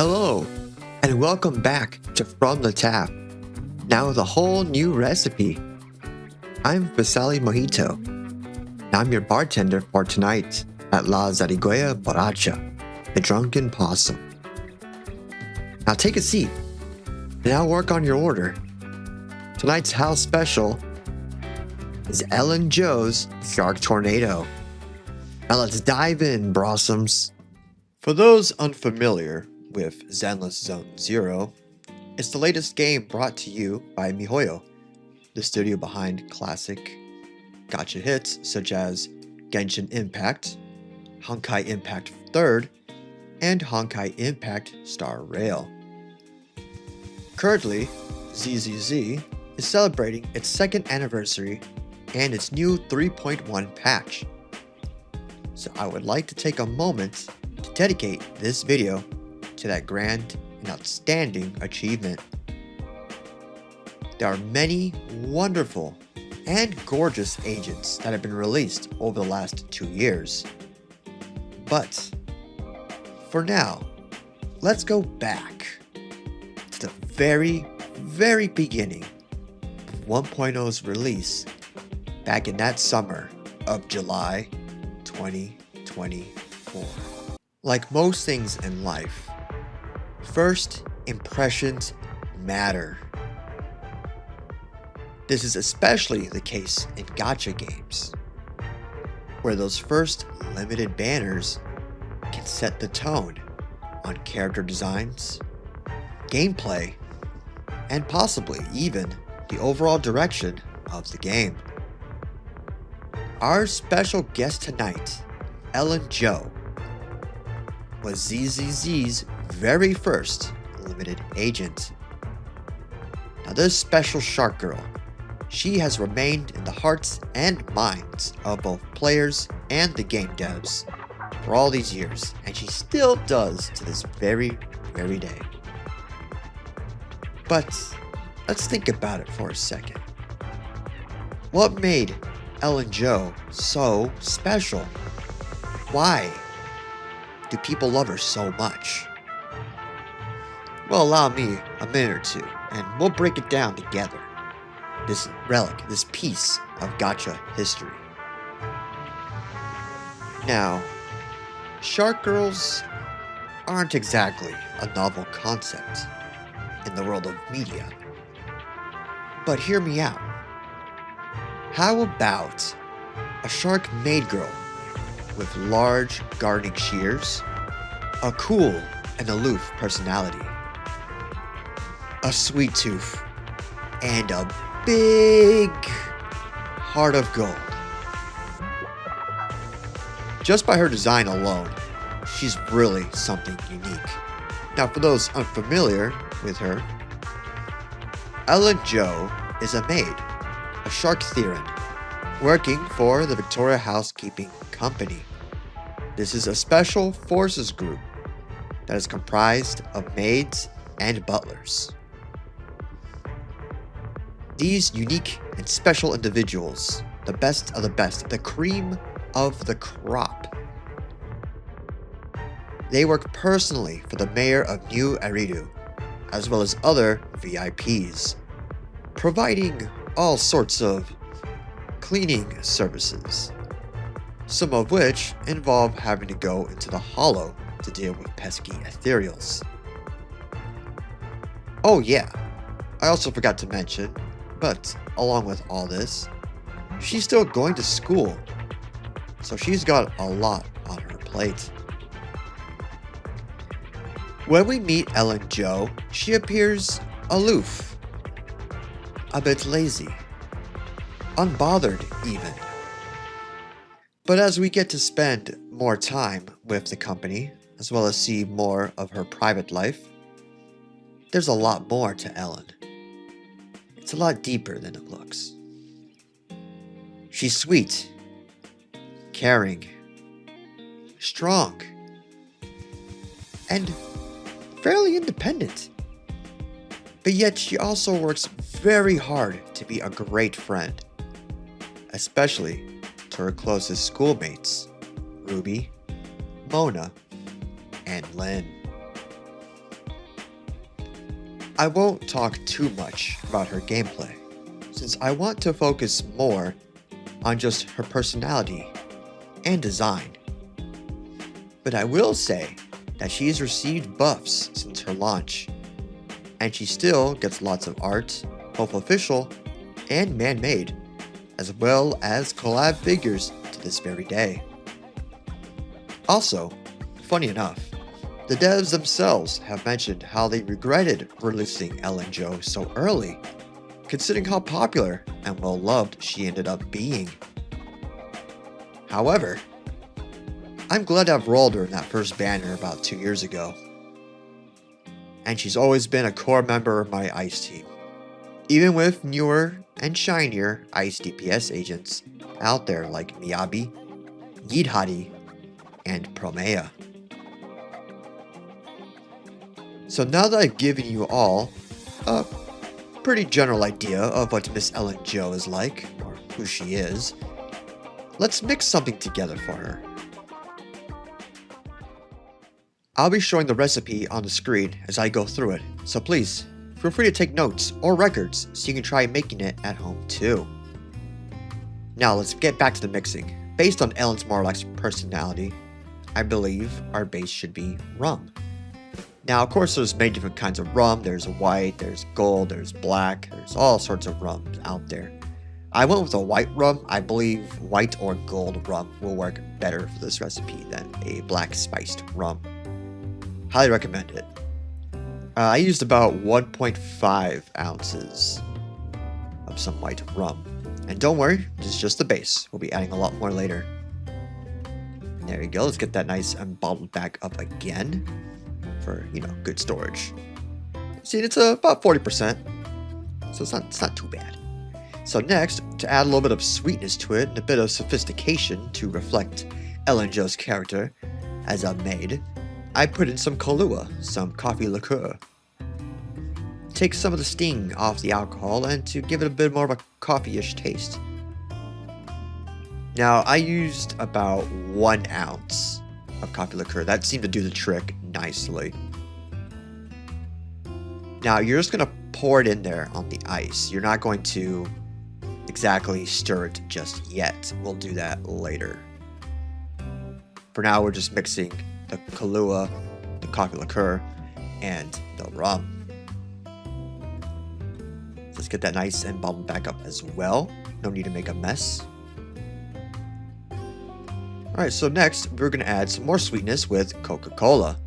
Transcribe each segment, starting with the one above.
Hello, and welcome back to From the Tap. Now with a whole new recipe. I'm Vasali Mojito, and I'm your bartender for tonight at La Zarigüeya Borracha, the Drunken Possum. Now take a seat, and I'll work on your order. Tonight's house special is Ellen Joe's Shark Tornado. Now let's dive in, Brossums. For those unfamiliar with Zenless Zone Zero, it's the latest game brought to you by MiHoYo, the studio behind classic gacha hits such as Genshin Impact, Honkai Impact 3rd, and Honkai Impact Star Rail. Currently, ZZZ is celebrating its second anniversary and its new 3.1 patch. So I would like to take a moment to dedicate this video to that grand and outstanding achievement. There are many wonderful and gorgeous agents that have been released over the last 2 years. But for now, let's go back to the very beginning of 1.0's release back in that summer of July 2024. Like most things in life, first impressions matter. This is especially the case in gacha games, where those first limited banners can set the tone on character designs, gameplay, and possibly even the overall direction of the game. Our special guest tonight, Ellen Joe, was ZZZ's very first limited agent. Now this special shark girl, she has remained in the hearts and minds of both players and the game devs for all these years, and she still does to this very day. But let's think about it for a second. What made Ellen Joe so special? Why do people love her so much? Well, allow me a minute or two, and we'll break it down together. This relic, this piece of gacha history. Now, shark girls aren't exactly a novel concept in the world of media. But hear me out. How about a shark maid girl with large gardening shears, a cool and aloof personality, a sweet tooth, and a big heart of gold? Just by her design alone, she's really something unique. Now for those unfamiliar with her, Ellen Joe is a maid, a shark theron, working for the Victoria Housekeeping Company. This is a special forces group that is comprised of maids and butlers. These unique and special individuals, the best of the best, the cream of the crop. They work personally for the mayor of New Eridu, as well as other VIPs, providing all sorts of cleaning services, some of which involve having to go into the hollow to deal with pesky ethereals. Oh yeah, I also forgot to mention, but along with all this, she's still going to school, so she's got a lot on her plate. When we meet Ellen Joe, she appears aloof, a bit lazy, unbothered even. But as we get to spend more time with the company, as well as see more of her private life, there's a lot more to Ellen. It's a lot deeper than it looks. She's sweet, caring, strong, and fairly independent. But yet she also works very hard to be a great friend, especially to her closest schoolmates, Ruby, Mona, and Lynn. I won't talk too much about her gameplay, since I want to focus more on just her personality and design. But I will say that she's received buffs since her launch, and she still gets lots of art, both official and man-made, as well as collab figures to this very day. Also, funny enough, the devs themselves have mentioned how they regretted releasing Ellen Jo so early, considering how popular and well loved she ended up being. However, I'm glad I've rolled her in that first banner about 2 years ago. And she's always been a core member of my ICE team, even with newer and shinier ICE DPS agents out there like Miyabi, Yidhadi, and Promea. So now that I've given you all a pretty general idea of what Miss Ellen Jo is like, or who she is, let's mix something together for her. I'll be showing the recipe on the screen as I go through it, so please feel free to take notes or records so you can try making it at home too. Now let's get back to the mixing. Based on Ellen Smarlock's personality, I believe our base should be rum. Now of course there's many different kinds of rum. There's white, there's gold, there's black, there's all sorts of rums out there. I went with a white rum. I believe white or gold rum will work better for this recipe than a black spiced rum. Highly recommend it. I used about 1.5 ounces of some white rum. And don't worry, this is just the base. We'll be adding a lot more later. There you go. Let's get that nice and bottled back up again for, good storage. See, it's about 40%, so it's not too bad. So next, to add a little bit of sweetness to it and a bit of sophistication to reflect Ellen Jo's character as a maid, I put in some Kahlua, some coffee liqueur. Take some of the sting off the alcohol and to give it a bit more of a coffee-ish taste. Now, I used about 1 ounce of coffee liqueur. That seemed to do the trick nicely. Now, you're just going to pour it in there on the ice. You're not going to exactly stir it just yet. We'll do that later. For now, we're just mixing the Kahlua, the coffee liqueur, and the rum. Let's get that nice and bottled back up as well. No need to make a mess. Alright, so next we're going to add some more sweetness with Coca-Cola.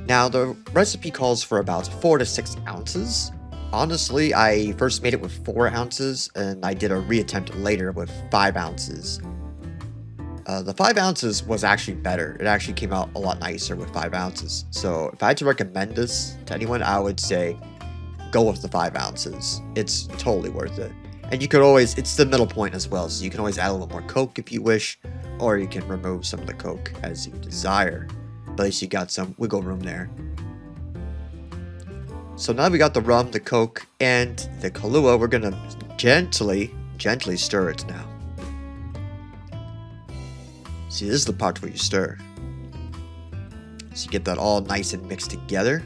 Now the recipe calls for about 4 to 6 ounces. Honestly, I first made it with 4 ounces and I did a reattempt later with 5 ounces. The 5 ounces was actually better. It actually came out a lot nicer with 5 ounces. So if I had to recommend this to anyone, I would say go with the 5 ounces. It's totally worth it. And you could always, it's the middle point as well, so you can always add a little more Coke if you wish, or you can remove some of the Coke as you desire. But at least you got some wiggle room there. So now we got the rum, the Coke, and the Kahlua. We're gonna gently stir it now. See, this is the part where you stir. So you get that all nice and mixed together.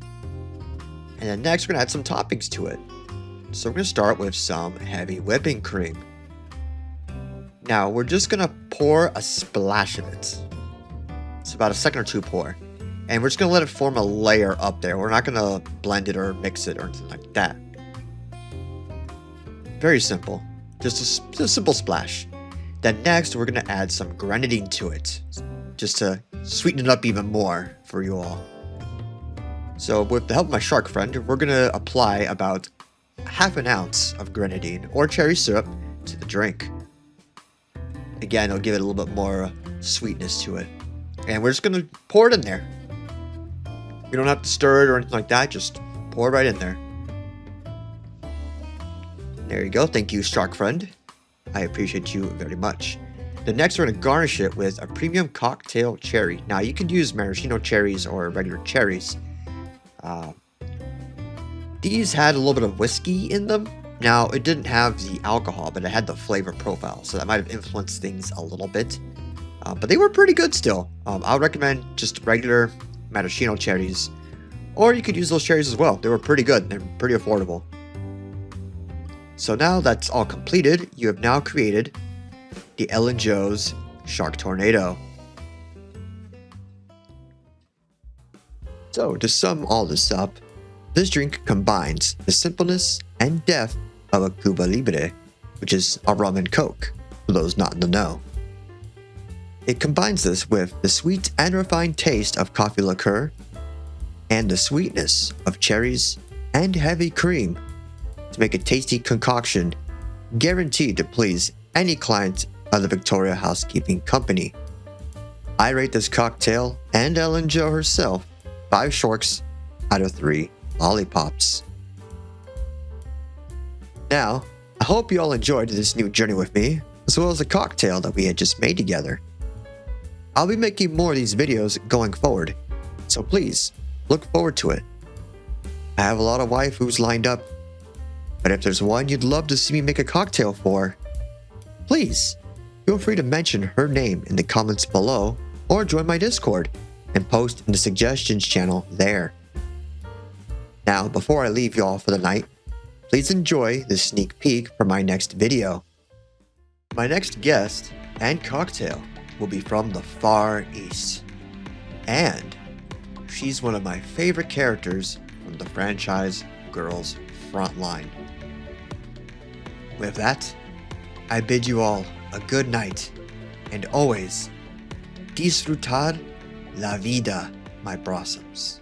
And then next we're gonna add some toppings to it. So we're gonna start with some heavy whipping cream. Now we're just gonna pour a splash of it. It's about a second or two pour. And we're just gonna let it form a layer up there. We're not gonna blend it or mix it or anything like that. Very simple. Just a simple splash. Then next we're gonna add some grenadine to it, just to sweeten it up even more for you all. So with the help of my shark friend, we're gonna apply about half an ounce of grenadine or cherry syrup to the drink. Again, it'll give it a little bit more sweetness to it. And we're just gonna pour it in there. You don't have to stir it or anything like that, just pour it right in there. There you go, thank you, shark friend. I appreciate you very much. The next we're going to garnish it with a premium cocktail cherry. Now you can use maraschino cherries or regular cherries. These had a little bit of whiskey in them. Now it didn't have the alcohol, but it had the flavor profile, so that might have influenced things a little bit. But they were pretty good still. I would recommend just regular maraschino cherries Or you could use those cherries as well. They were pretty good and pretty affordable. So now that's all completed, you have now created the Ellen Joe's Shark Tornado. So to sum all this up, this drink combines the simpleness and depth of a Cuba Libre, which is a rum and coke, for those not in the know. It combines this with the sweet and refined taste of coffee liqueur and the sweetness of cherries and heavy cream to make a tasty concoction guaranteed to please any client of the Victoria Housekeeping Company. I rate this cocktail and Ellen Joe herself 5 shorks out of 3 lollipops. Now, I hope you all enjoyed this new journey with me, as well as the cocktail that we had just made together. I'll be making more of these videos going forward, so please look forward to it. I have a lot of waifus lined up, but if there's one you'd love to see me make a cocktail for, please feel free to mention her name in the comments below or join my Discord and post in the suggestions channel there. Now, before I leave y'all for the night, please enjoy this sneak peek for my next video. My next guest and cocktail will be from the Far East, and she's one of my favorite characters from the franchise Girls Frontline. With that, I bid you all a good night, and always disfrutar la vida, my blossoms.